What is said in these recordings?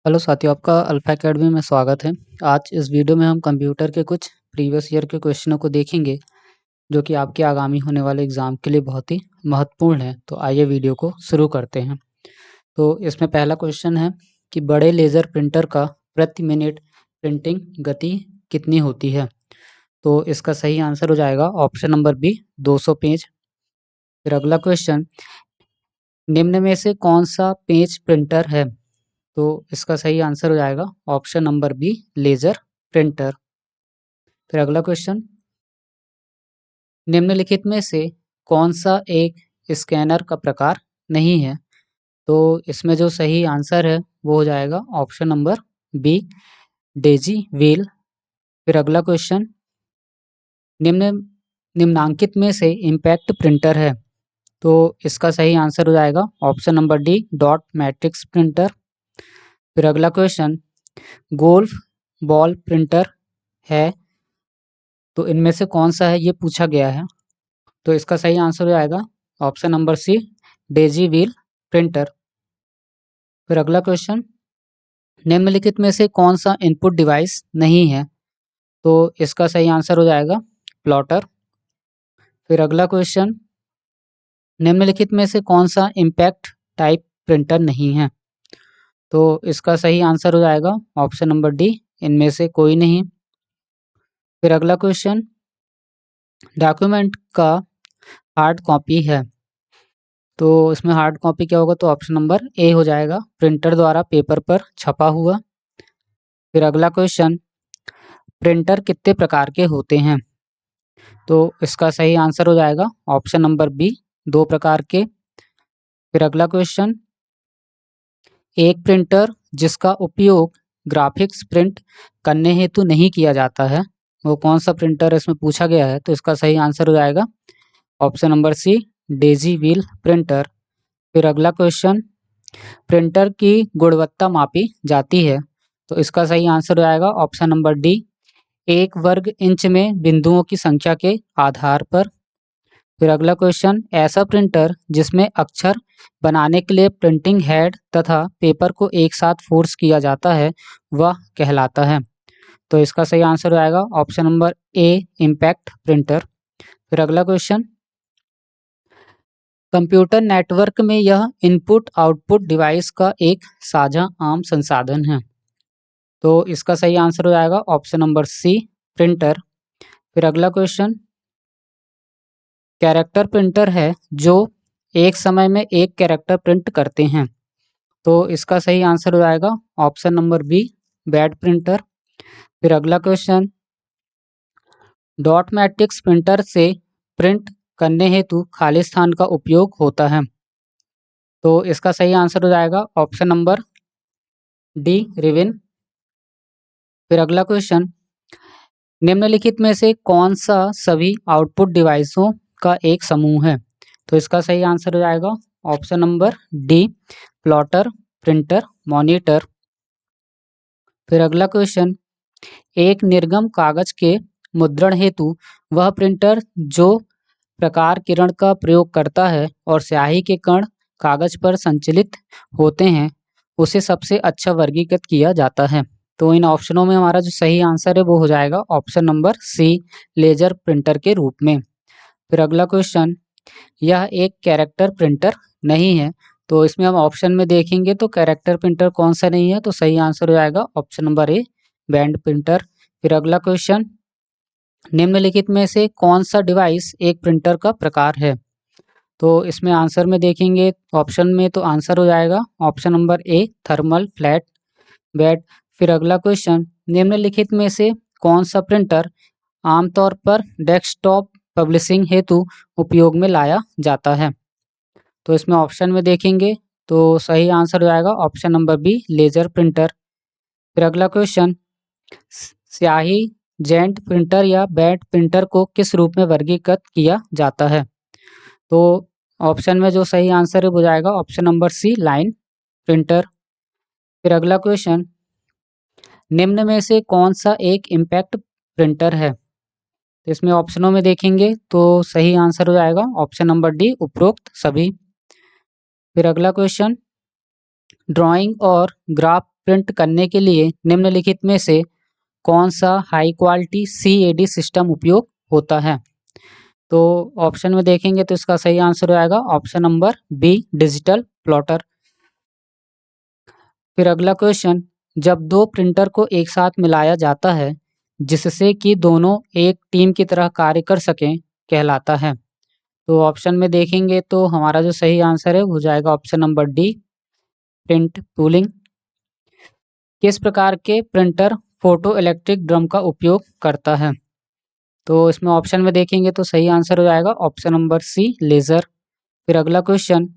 Hello साथियों, आपका alpha academy में स्वागत है। आज इस वीडियो में हम कंप्यूटर के कुछ प्रीवियस ईयर के क्वेश्चनों को देखेंगे, जो कि आपके आगामी होने वाले एग्ज़ाम के लिए बहुत ही महत्वपूर्ण है। तो आइए वीडियो को शुरू करते हैं। तो इसमें पहला क्वेश्चन है कि बड़े लेज़र प्रिंटर का प्रति मिनट प्रिंटिंग गति कितनी होती है? तो इसका सही आंसर हो जाएगा ऑप्शन नंबर बी, 200 पेज। फिर अगला क्वेश्चन, निम्न में से कौन सा पेज प्रिंटर है? तो इसका सही आंसर हो जाएगा option number B, laser printer. फिर अगला क्वेश्चन, निम्नलिखित में से कौन सा एक स्कैनर का प्रकार नहीं है? तो इसमें जो सही आंसर है वो हो जाएगा option number B, daisy wheel. फिर अगला क्वेश्चन, निम्नांकित में से इम्पैक्ट प्रिंटर है? तो इसका सही आंसर हो जाएगा option number D, dot matrix printer. फिर अगला क्वेश्चन, गोल्फ बॉल प्रिंटर है, तो इनमें से कौन सा है ये पूछा गया है। तो इसका सही आंसर हो जाएगा option number C, daisy wheel printer. फिर अगला क्वेश्चन, निम्नलिखित में से कौन सा इनपुट डिवाइस नहीं है? तो इसका सही आंसर हो जाएगा प्लॉटर। फिर अगला क्वेश्चन, निम्नलिखित में से कौन सा इम्पैक्ट टाइप प्रिंटर नहीं है? तो इसका सही आंसर हो जाएगा ऑप्शन नंबर डी, इनमें से कोई नहीं। फिर अगला क्वेश्चन, डॉक्यूमेंट का हार्ड कॉपी है, तो इसमें हार्ड कॉपी क्या होगा? तो ऑप्शन नंबर ए हो जाएगा, प्रिंटर द्वारा पेपर पर छपा हुआ। फिर अगला क्वेश्चन, प्रिंटर कितने प्रकार के होते हैं? तो इसका सही आंसर हो जाएगा ऑप्शन नंबर बी, 2 प्रकार के। फिर अगला क्वेश्चन, एक प्रिंटर जिसका उपयोग ग्राफिक्स प्रिंट करने हेतु नहीं किया जाता है, वो कौन सा प्रिंटर है इसमें पूछा गया है। तो इसका सही आंसर हो जाएगा option number C, daisy wheel printer. फिर अगला क्वेश्चन, प्रिंटर की गुणवत्ता मापी जाती है, तो इसका सही आंसर हो जाएगा ऑप्शन नंबर डी, 1 वर्ग इंच में बिंदुओं की संख्या के आधार पर। फिर अगला क्वेश्चन, ऐसा प्रिंटर जिसमें अक्षर बनाने के लिए प्रिंटिंग हेड तथा पेपर को एक साथ फोर्स किया जाता है, वह कहलाता है। तो इसका सही आंसर हो जाएगा option number A, impact printer. फिर अगला क्वेश्चन, कंप्यूटर नेटवर्क में यह इनपुट आउटपुट डिवाइस का एक साझा आम संसाधन है, तो इसका सही आंसर हो जाएगा ऑप्शन नंबर सी, प्रिंटर। फिर अगला क्वेश्चन, कैरेक्टर प्रिंटर है जो एक समय में एक कैरेक्टर प्रिंट करते हैं, तो इसका सही आंसर हो जाएगा option number B, bad printer. फिर अगला क्वेश्चन, डॉट मैट्रिक्स प्रिंटर से प्रिंट करने हेतु खाली स्थान का उपयोग होता है, तो इसका सही आंसर हो जाएगा ऑप्शन नंबर डी, रिविन। फिर अगला क्वेश्चन, निम्नलिखित में से कौन सा सभी आउटपुट डिवाइसों का एक समूह है? तो इसका सही आंसर हो जाएगा option number D, plotter, printer, monitor. फिर अगला क्वेश्चन, एक निर्गम कागज के मुद्रण हेतु वह प्रिंटर जो प्रकार किरण का प्रयोग करता है और स्याही के कण कागज पर संचलित होते हैं, उसे सबसे अच्छा वर्गीकृत किया जाता है। तो इन ऑप्शनों में हमारा जो सही आंसर है वो हो जाएगा option number C, laser printer के रूप में। फिर अगला क्वेश्चन, यह एक कैरेक्टर प्रिंटर नहीं है, तो इसमें हम ऑप्शन में देखेंगे तो कैरेक्टर प्रिंटर कौन सा नहीं है, तो सही आंसर हो जाएगा option number A, band printer. फिर अगला क्वेश्चन, निम्नलिखित में से कौन सा डिवाइस एक प्रिंटर का प्रकार है? तो इसमें आंसर में देखेंगे ऑप्शन में तो आंसर हो जाएगा option number A, thermal flat bed. फिर अगला क्वेश्चन, निम्नलिखित में से कौन सा प्रिंटर आमतौर पर डेस्कटॉप पब्लिशिंग हेतु उपयोग में लाया जाता है? तो इसमें ऑप्शन में देखेंगे तो सही आंसर हो जाएगा option number B, laser printer. फिर अगला क्वेश्चन, स्याही जेंट प्रिंटर या बैट प्रिंटर को किस रूप में वर्गीकृत किया जाता है? तो ऑप्शन में जो सही आंसर है वो जाएगा option number C, line printer. फिर अगला क्वेश्चन, निम्न में से कौन सा एक इम्पैक्ट प्रिंटर है? तो इसमें ऑप्शनों में देखेंगे तो सही आंसर हो जाएगा ऑप्शन नंबर डी, उपरोक्त सभी। फिर अगला क्वेश्चन, ड्राइंग और ग्राफ प्रिंट करने के लिए निम्नलिखित में से कौन सा हाई क्वालिटी CAD सिस्टम उपयोग होता है? तो ऑप्शन में देखेंगे तो इसका सही आंसर हो जाएगा option number B, digital plotter. फिर अगला क्वेश्चन, जब दो प्रिंटर को एक साथ मिलाया जाता है जिससे कि दोनों एक टीम की तरह कार्य कर सकें, कहलाता है। तो ऑप्शन में देखेंगे तो हमारा जो सही आंसर है हो जाएगा option number D, print pooling. किस प्रकार के प्रिंटर फोटो इलेक्ट्रिक ड्रम का उपयोग करता है? तो इसमें ऑप्शन में देखेंगे तो सही आंसर हो जाएगा ऑप्शन नंबर सी, लेज़र। फिर अगला क्वेश्चन,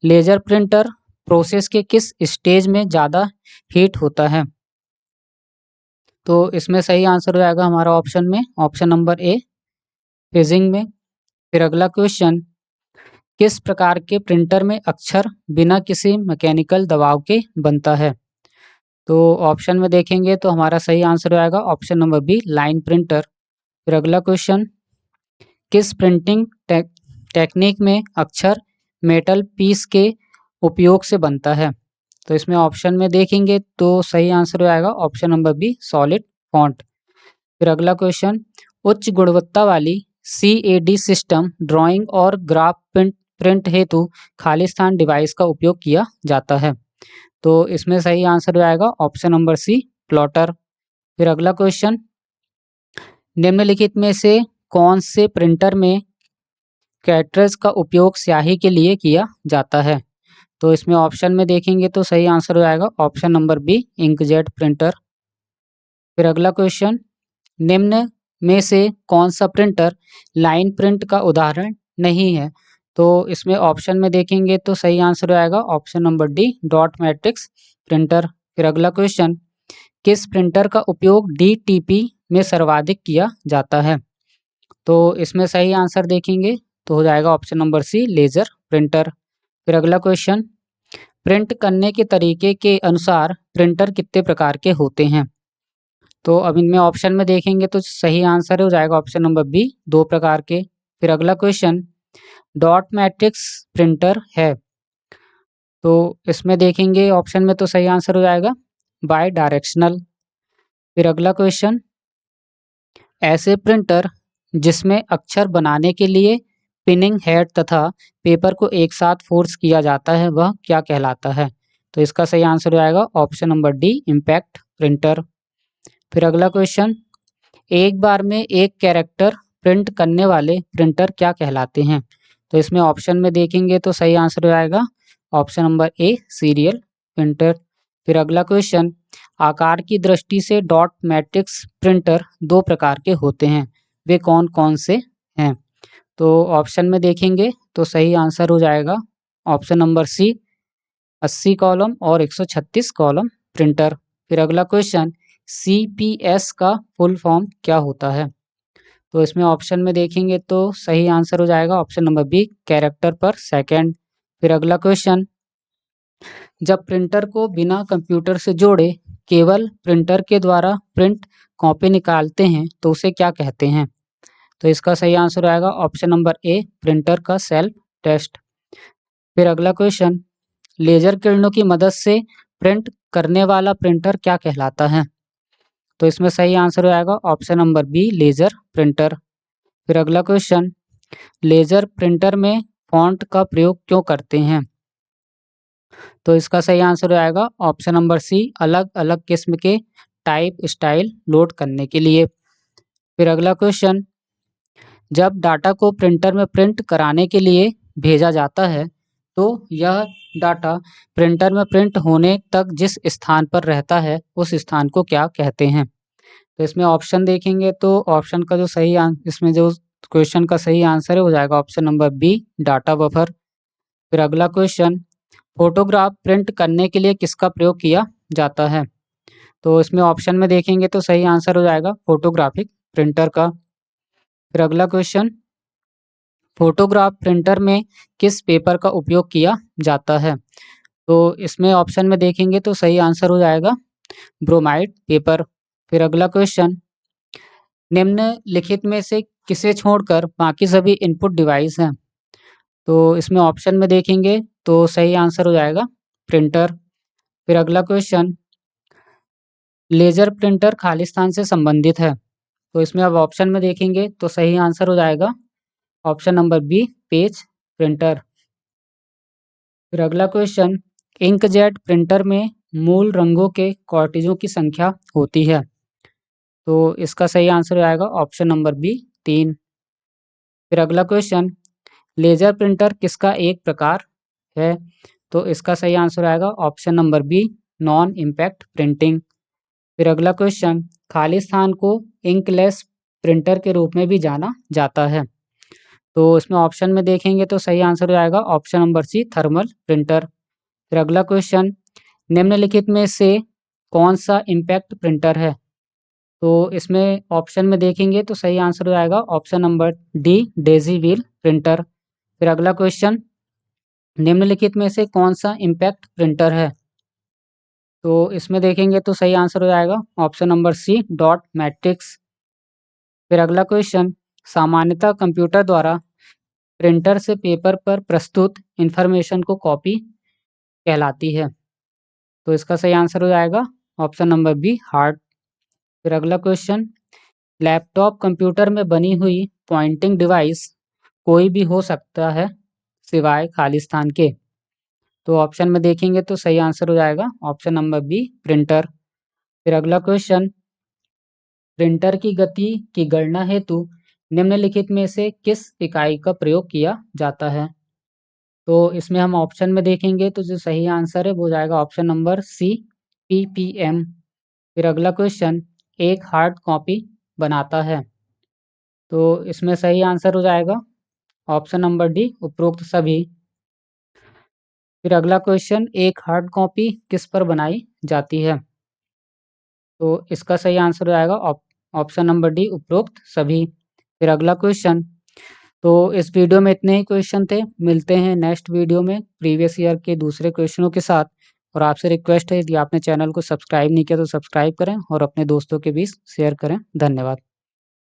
लेज़र प्रिंटर प्रोसेस के किस स्टेज में ज़्यादा हीट होता है? तो इसमें सही आंसर हो जाएगा हमारा ऑप्शन में ऑप्शन नंबर ए, फेजिंग में। फिर अगला क्वेश्चन, किस प्रकार के प्रिंटर में अक्षर बिना किसी मैकेनिकल दबाव के बनता है? तो ऑप्शन में देखेंगे तो हमारा सही आंसर हो जाएगा option number B, line printer. फिर अगला क्वेश्चन, किस प्रिंटिंग टेक्निक में अक्षर मेटल पीस के उपयोग से बनता है? तो इसमें ऑप्शन में देखेंगे तो सही आंसर हो जाएगा option number B, solid font. फिर अगला क्वेश्चन, उच्च गुणवत्ता वाली CAD सिस्टम ड्राइंग और ग्राफ प्रिंट हेतु खाली स्थान डिवाइस का उपयोग किया जाता है। तो इसमें सही आंसर हो जाएगा ऑप्शन नंबर सी, प्लॉटर। फिर अगला क्वेश्चन, निम्नलिखित में से कौन से प्रिंटर में कैटरेज का उपयोग स्याही के लिए किया जाता है? तो इसमें ऑप्शन में देखेंगे तो सही आंसर हो जाएगा option number B, inkjet printer. फिर अगला क्वेश्चन, निम्न में से कौन सा प्रिंटर लाइन प्रिंट का उदाहरण नहीं है? तो इसमें ऑप्शन में देखेंगे तो सही आंसर हो जाएगा option number D, dot matrix printer. फिर अगला क्वेश्चन, किस प्रिंटर का उपयोग DTP में सर्वाधिक किया जाता है? तो इसमें सही आंसर देखेंगे तो हो जाएगा option number C, laser printer. फिर अगला क्वेश्चन, प्रिंट करने के तरीके के अनुसार प्रिंटर कितने प्रकार के होते हैं? तो अब इनमें ऑप्शन में देखेंगे तो सही आंसर हो जाएगा ऑप्शन नंबर बी, 2 प्रकार के। फिर अगला क्वेश्चन, डॉट मैट्रिक्स प्रिंटर है तो इसमें देखेंगे ऑप्शन में तो सही आंसर हो जाएगा बाय डायरेक्शनल। फिर अगला क्वेश्चन, ऐसे प्रिंटर जिसमें अक्षर बनाने के लिए पिनिंग हेड तथा पेपर को एक साथ फोर्स किया जाता है वह क्या कहलाता है? तो इसका सही आंसर हो जाएगा option number D, impact printer. फिर अगला क्वेश्चन, एक बार में एक कैरेक्टर प्रिंट करने वाले प्रिंटर क्या कहलाते हैं? तो इसमें ऑप्शन में देखेंगे तो सही आंसर हो जाएगा option number A, serial printer. फिर अगला क्वेश्चन, आकार की दृष्टि से डॉट मैट्रिक्स प्रिंटर 2 प्रकार के होते हैं, वे कौन कौन से हैं? तो ऑप्शन में देखेंगे तो सही आंसर हो जाएगा ऑप्शन नंबर सी, 80 कॉलम और 136 कॉलम प्रिंटर। फिर अगला क्वेश्चन, CPS का फुल फॉर्म क्या होता है? तो इसमें ऑप्शन में देखेंगे तो सही आंसर हो जाएगा ऑप्शन नंबर बी, कैरेक्टर पर सेकंड। फिर अगला क्वेश्चन, जब प्रिंटर को बिना कंप्यूटर से जोड़े केवल प्रिंटर के द्वारा प्रिंट कॉपी निकालते हैं तो उसे क्या कहते हैं? तो इसका सही आंसर आएगा ऑप्शन नंबर ए, प्रिंटर का सेल्फ टेस्ट। फिर अगला क्वेश्चन, लेजर किरणों की मदद से प्रिंट करने वाला प्रिंटर क्या कहलाता है? तो इसमें सही आंसर आएगा option number B, laser printer. फिर अगला क्वेश्चन, लेजर प्रिंटर में फॉन्ट का प्रयोग क्यों करते हैं? तो इसका सही आंसर आएगा ऑप्शन नंबर सी, अलग अलग किस्म के टाइप स्टाइल लोड करने के लिए। फिर अगला क्वेश्चन, जब डाटा को प्रिंटर में प्रिंट कराने के लिए भेजा जाता है तो यह डाटा प्रिंटर में प्रिंट होने तक जिस स्थान पर रहता है उस स्थान को क्या कहते हैं? तो इसमें ऑप्शन देखेंगे तो ऑप्शन का जो सही इसमें जो क्वेश्चन का सही आंसर है हो जाएगा option number B, data buffer. फिर अगला क्वेश्चन, फोटोग्राफ प्रिंट करने के लिए किसका प्रयोग किया जाता है? तो इसमें ऑप्शन में देखेंगे तो सही आंसर हो जाएगा फोटोग्राफिक प्रिंटर का। फिर अगला क्वेश्चन, फोटोग्राफ प्रिंटर में किस पेपर का उपयोग किया जाता है? तो इसमें ऑप्शन में देखेंगे तो सही आंसर हो जाएगा ब्रोमाइड पेपर। फिर अगला क्वेश्चन, निम्नलिखित में से किसे छोड़कर बाकी सभी इनपुट डिवाइस हैं? तो इसमें ऑप्शन में देखेंगे तो सही आंसर हो जाएगा प्रिंटर। फिर अगला क्वेश्चन, लेजर प्रिंटर खालिस्तान से संबंधित है। तो इसमें अब ऑप्शन में देखेंगे तो सही आंसर हो जाएगा option number B, page printer. फिर अगला क्वेश्चन, इंकजेट प्रिंटर में मूल रंगों के कार्ट्रिजों की संख्या होती है। तो इसका सही आंसर हो जाएगा ऑप्शन नंबर बी, 3। फिर अगला क्वेश्चन, लेजर प्रिंटर किसका एक प्रकार है? तो इसका सही आंसर आएगा option number B, non impact printing. फिर अगला क्वेश्चन, खालिस्तान को इंकलेस प्रिंटर के रूप में भी जाना जाता है। तो इसमें ऑप्शन में देखेंगे तो सही आंसर हो जाएगा option number C, thermal printer. फिर अगला क्वेश्चन, निम्नलिखित में से कौन सा इम्पैक्ट प्रिंटर है? तो इसमें ऑप्शन में देखेंगे तो सही आंसर हो जाएगा option number D, Daisy wheel printer. फिर अगला क्वेश्चन, निम्नलिखित में से कौन सा इम्पैक्ट प्रिंटर है? तो इसमें देखेंगे तो सही आंसर हो जाएगा option number C, dot matrix. फिर अगला क्वेश्चन, सामान्यतः कंप्यूटर द्वारा प्रिंटर से पेपर पर प्रस्तुत इंफॉर्मेशन को कॉपी कहलाती है। तो इसका सही आंसर हो जाएगा ऑप्शन नंबर बी, हार्ड। फिर अगला क्वेश्चन, लैपटॉप कंप्यूटर में बनी हुई पॉइंटिंग डिवाइस कोई भी हो सकता है सिवाय खालिस्तान के। तो ऑप्शन में देखेंगे तो सही आंसर हो जाएगा ऑप्शन नंबर बी, प्रिंटर। फिर अगला क्वेश्चन, प्रिंटर की गति की गणना हेतु निम्नलिखित में से किस इकाई का प्रयोग किया जाता है? तो इसमें हम ऑप्शन में देखेंगे तो जो सही आंसर है वो जाएगा ऑप्शन नंबर सी, पीपीएम। फिर अगला क्वेश्चन, एक हार्ड कॉपी बनाता है। तो इसमें सही आंसर हो जाएगा ऑप्शन नंबर डी, उपरोक्त सभी। फिर अगला क्वेश्चन, एक हार्ड कॉपी किस पर बनाई जाती है? तो इसका सही आंसर हो जाएगा ऑप्शन नंबर डी, उपरोक्त सभी। फिर अगला क्वेश्चन, तो इस वीडियो में इतने ही क्वेश्चन थे। मिलते हैं नेक्स्ट वीडियो में प्रीवियस ईयर के दूसरे क्वेश्चनों के साथ। और आपसे रिक्वेस्ट है, यदि आपने चैनल को सब्सक्राइब नहीं किया तो सब्सक्राइब करें और अपने दोस्तों के बीच शेयर करें। धन्यवाद।